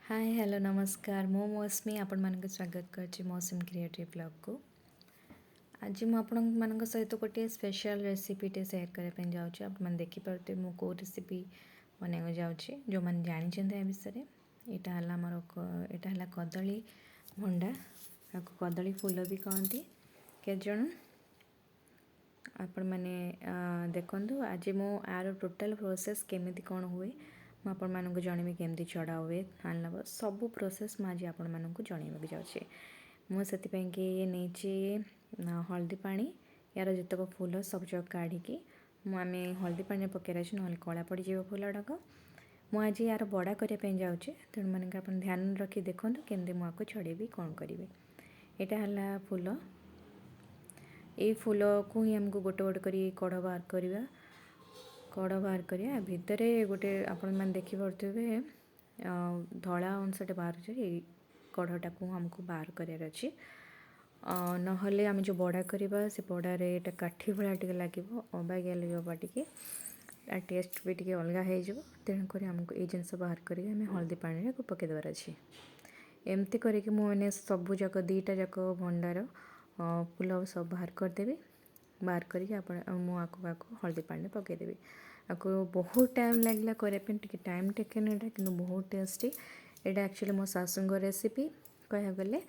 Hi hello नमस्कार मो मौसमी आपण मानक स्वागत करछि मौसम क्रिएटिव ब्लॉग को। आज मु आपण मानक सहित गोटे स्पेशल रेसिपी टे शेयर करने पे जाउछि। आपण मन देखि परते मु को रेसिपी बनेको जाउछि जो मन जानि छन ए विषय रे। एटा हला हमर एटा हला कदली भंडा आको कदली फूल भी कहंती के जण आपण माने देखंतु आज मु आर टोटल प्रोसेस केमिति कोन हुए ମୁଁ ଆପଣମାନଙ୍କୁ ଜଣେଇବି କେମିତି ଛଡ଼ା ହୁଏ ଆଣିଲା ସବୁ ପ୍ରୋସେସ୍ ମୁଁ ଆଜି ଆପଣମାନଙ୍କୁ ଜଣେଇବାକୁ ଯାଉଛି। ମୁଁ ସେଥିପାଇଁକି ନେଇଛି ହଳଦୀ ପାଣି ୟାର ଯେତେକ ଫୁଲ ସବୁ ଯାକ କାଢ଼ିକି ଆମେ ହଳଦୀ ପାଣିରେ ପକାଇବାର ଅଛି ନହେଲେ କଳା ପଡ଼ିଯିବ ଫୁଲ ଗୁଡ଼ାକ। ମୁଁ ଆଜି ୟାର ବଡ଼ା କରିବା ପାଇଁ ଯାଉଛି ତେଣୁ ମାନକେ ଆପଣ ଧ୍ୟାନ ରଖି ଦେଖନ୍ତୁ କେମିତି ମୁଁ ଆକୁ ଛଡ଼େଇବି କ'ଣ କରିବି। ଏଇଟା ହେଲା ଫୁଲ, ଏଇ ଫୁଲକୁ ହିଁ ଆମକୁ ଗୋଟେ ଗୋଟେ କରି କଢ଼ ବାହାର କରିବା। कड़ बाहर करिया भितर गोटे आपण मैंने देखिपे धला अंशटे बाहर कड़टा को हमको बाहर करार अच्छी नहले आम जो बड़ा करवा से बड़ारे ये काठी भाया टे लगे अबागिया लगे टे टेस्ट भी टे अलग हो तेणुक आमको ये जिनस बाहर कर हल्दी पानी को पकईदार अच्छे। एमती करके मुझे सबू जाक दीटा जाक भंडार फूल सब बाहर करदेवी। बाहर करके आपको हल्दी पानी पकईदेवी। आपको बहुत टाइम लगला करने टाइम टेकन यहाँ कि बहुत टेस्टी। यहाँ एक्चुअली मो सासूंग रेसिपी कह गले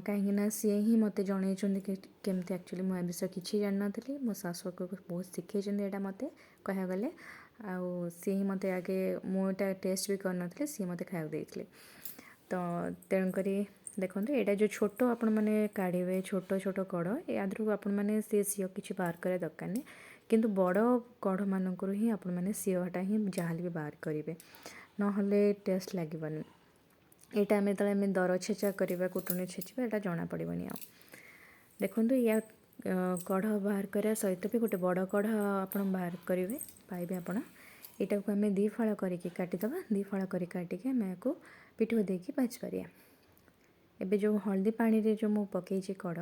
कहीं सी ही मत जन केमती एक्चुअली मुझे विषय किसी जान नी मो सासू को बहुत शिखे यहाँ मत कह गले सी ही मत आगे मुझे टेस्ट भी करन सी मत खाया देते तो तेणुक देखो यहाँ जो छोट आपण मैंने काढ़े छोट छोट कड़ यादू आपण मैंने सी किसी बाहर करा दरकार नहीं किंतु बड़ कढ़ मानक ही आपण मैंने सीटा ही जहाँ भी बाहर करेंगे ना टेस्ट लगेनि। यहाँ आम जो दर छेचा करवा कुटुनी छेचा यहाँ जना पड़ोनी। देखो या कढ़ बाहर कराया सहित भी गोटे बड़ कढ़ आप बाहर करेंगे पाइबे आपण यहाँ को आम दी फाड़ करके काटिदबा दी फाड़ कर काटिके आम या पिठो देकी भाजी पारिया। एबे जो हल्दी पानी रे जो मु पकईची कड़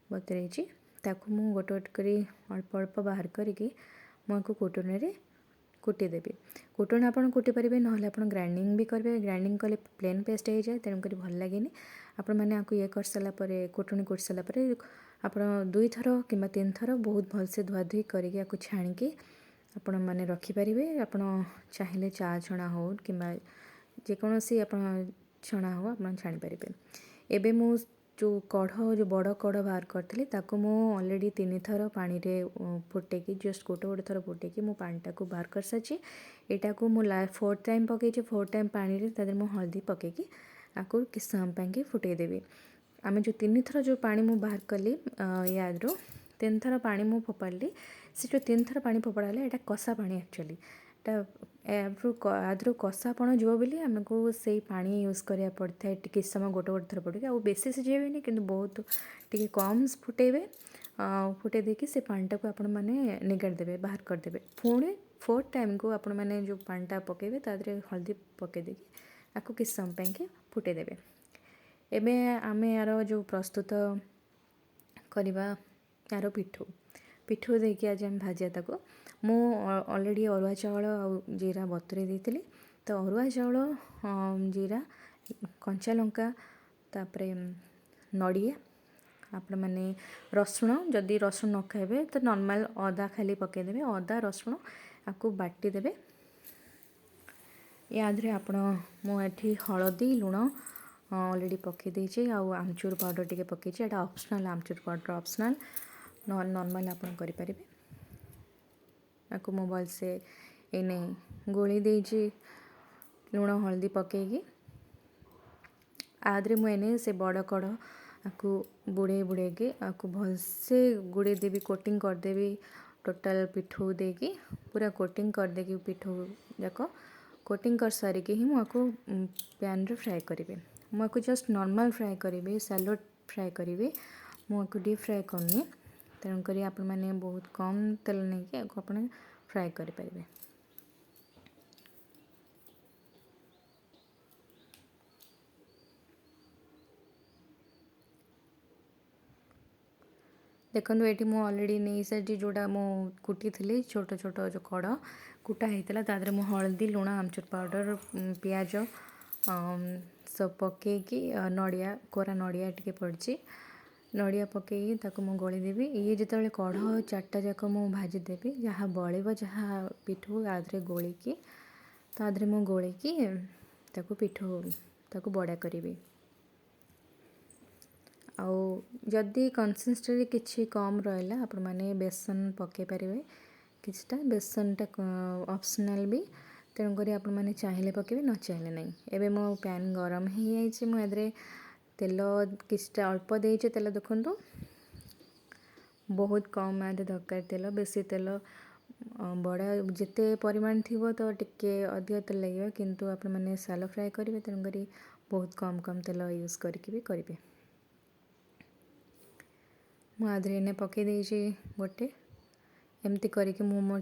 बतरई ताकू मु गोटे गोटे करी अल्प अल्प बाहर करके मुझे कुटुनी रे कुटीदेवी। कुटुनी आप कुटी पारे ना ग्राइंडिंग भी करेंगे। ग्राइंडिंग कले प्लेन पेस्ट हो जाए तेणुक भल लगे आपण मैंने आपको ये कर सारापर कुटुनी कुटी सारापर आप 2 थर कि 3 थर बहुत भलसे धुआधुई करके छाणिकी आपण मैंने रखिपारे। आप चाहिए चा छणा हो कि जेकोसी आप छणा हो आप छाणी पारे। एबे मु जो कढ़ जो बड़ कढ़ बाहर करी मु ऑलरेडी 3 थर पानी रे फुटेकी जस्ट गोटे गोटे थर फुटेकी मु पानीटा को बाहर कर सारी। यहाँ को मु 4th टाइम पकई 4th टाइम पानी रे तादर मु हल्दी पकईकी आपको किस समय पाई फुटेदेवी। आम जो 3 थर जो पानी मु बाहर कली याद्रु 3 थर पानी मु फोपाड़ी से जो 3 थर पानी फोपड़ा यहाँ कषा पानी एक्चुअली आद्रु कषापण जो बोली आमको से पानी यूज करा पड़ता है किस समय गोटे गोटे थर पड़े आ बेसी सिझेबे कि बहुत टी कम फुटेबे फुटे देकी से पानीटा को आपण मैंने निगाड़देवे बाहर करदेवे। पुणी 4th टाइम को आपण मैंने जो पानीटा पकेबे तादरे हल्दी पकई देकी आपको किस समय पाई फुटेदेवे। एबे आमे यार जो प्रस्तुत करवा यार पिठू पिठू देकी आज आम भाजिया ताको मु ऑलरेडी अरुआ चावल और जीरा बतुरे देती तो अरुआ चावल जीरा कंचा लंका तापरे नड़िया आपण मैंने रसुण जदि रसुण न खाइबे तो नॉर्मल अदा खाली पकईदेवे अदा रसुण आपको बाटी देवे। यादरे आपण मुझे हलदी लुण ऑलरेडी पकई देछि आमचूर पाउडर टिके पकईछि एटा ऑप्शनल आमचूर पाउडर ऑप्शनल नॉर्मल आपण करि परिबे। आपको मु भलसे एने गोली देछि लुण हल्दी पकईकी आदरे मुझे से बड़ कढ़ आपको बुड़े बुड़े के आपको भलसे गुड़े देवी कोटिंग करदेवी टोटाल पिठू देकी पूरा कोटिंग करदेकी पिठू जाक कोटिंग कर सारिके ही मुझे पैन रे फ्राए करेंगे। मुझे जस्ट नॉर्मल फ्राए करेंगे सैलो फ्राए करेंगे मुझे डीप फ्राए करनी तेणुक आप बहुत कम तेल नहीं आप फ्राए करें। देखो ये मुझे ऑलरेडी नहीं सारी जोड़ा मु कुटी थी छोट छोट जो कड़ कुटा होता तादरे मु हल्दी लुण आमचूर पाउडर पियाज सब पकईकि नड़िया कोरा नड़िया टिके पड़ी नड़िया पकईकि ताको मु गोलीदेवी ये जिते कढ़ चार्टा जाक मु भाजीदेवी जहाँ बड़े जहाँ पिठू आधे गोलिकी ताधे मु गोलिकी ताको पिठू ताको बड़ा करी आउ जदि कंसिस्टेंसी किसी कम रहा आपण मैंने बेसन पकई पारे किछटा बेसनटा ऑप्शनल भी तेणुक आपण मैंने चाहिए पकेबे न चाहिए नहीं एबे मो पैन गरम हो जाइए मुझे तेल किछटा अल्प देइछे तेल देखंतु बहुत कम आदे दरकार तेल बेसी तेल बड़ा जिते परिमाण थी तो टिके अधिक तेल लगे किंतु आपण मैंने सालो फ्राए करेंगे तेणुक बहुत कम कम तेल यूज करके भी करेंगे मुझे इन्हें पकई देइछी गोटे एमती करके मो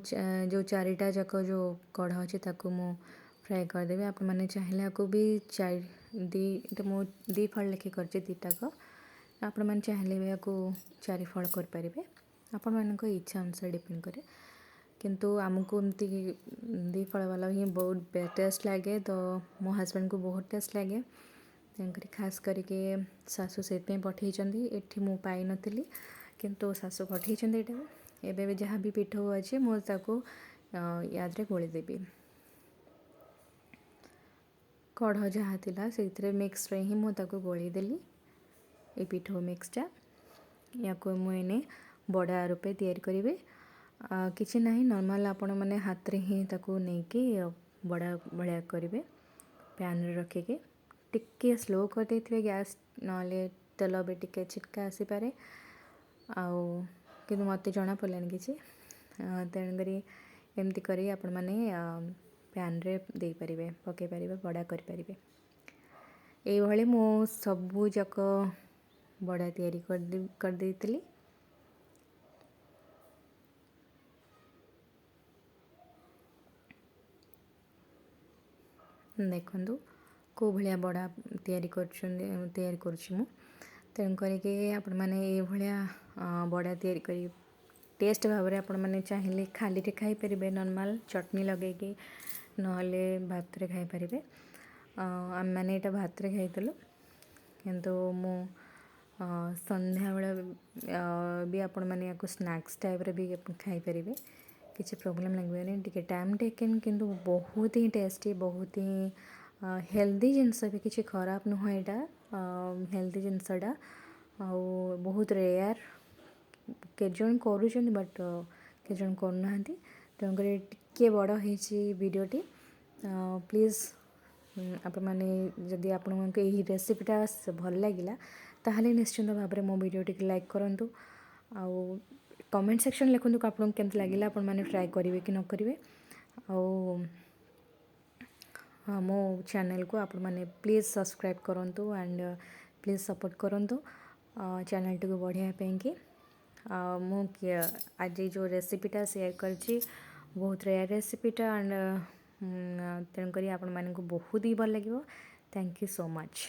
जो चारिटा जाक जो कढ़ अच्छे ताकू मु फ्राए करदेवी आप मैंने चाहिए को भी दी तो मु दी फाड़ लेखे कर दीटाक आपण मैंने चाहिए भी आपको चारि फाड़ करें आपण मान इच्छा अनुसार डिपेंड करे किंतु आमको एमती दी फाड़ वाला ही बहुत टेस्ट लगे तो मो हस्बैंड को बहुत टेस्ट लगे तेणुक खास करके सासू से पठे एठी मु पाई नथिली किंतु सासू पठे यहाँ एबे भी जहाँ भी पिठो अच्छे मुझे याद गोलीदेवी कढ़ जहाँ थिला से मिक्स रे ही मुझे गोलीदेली ये पिठो मिक्सटा या मुझे बड़ा रूपे तैयारी करेंगे किसी ना नॉर्मल आपण मैंने हाथ रे ही ताको नहीं कि बड़ा भाया करेंगे पैन रे रखिके टिके स्लो कर देथिबे गैस नले तेल भी टिके छिटका आसी पारे आउ किंतु मत जना पड़लानी किसी तेणुक एमती करी आपण मैंने पैन रे दे पारिबे पके पारिबे बड़ा कर पारिबे ये मो सबू जाक बड़ा तैयारी कर देइतिली देखंतु को भलिया बड़ा तैयारी करुछि मु तेणु करके आपण मैंने ये भलिया बड़ा तैयारी करी टेस्ट भाव में आपण मैंने चाहिए खाली रे खाई परिबे नॉर्मल चटनी लगेगी नहले भात रे खाई परिबे आम मैंने एटा भात रे खाइतलु किंतु मु संध्या बेला भी आपण मैंने या स्नैक्स टाइप रे भी खाई परिबे किसी प्रॉब्लम लगे टिके टाइम टेकन किंतु बहुत ही टेस्टी बहुत ही हेल्दी जिनस भी किसी खराब नुह यहाँ हेल्दी जिनसटा आउ बहुत रेयर केजन करुँच बट केजन करना तेणुक टे बड़ वीडियोटी प्लीज़ आप मैंने जदि आपण रेसिपीटा भल लगे ताहले निश्चिंत भाव में मो वीडियोटी लाइक करूँ आउ कमेंट सेक्शन लिखूँ आपको केमती लगे आपण मैंने ट्राए करेंगे कि न करेंगे आउ हाँ मो चैनल को आप मैंने प्लीज़ सब्सक्राइब करूँ एंड प्लीज़ सपोर्ट करूँ चैनल टी को बढ़िया कि मु आज जो रेसिपीटा शेयर करछि बहुत रेयर रेसिपीटा एंड तेणुक आपण मानक बहुत ही भल लगे थैंक यू सो मच।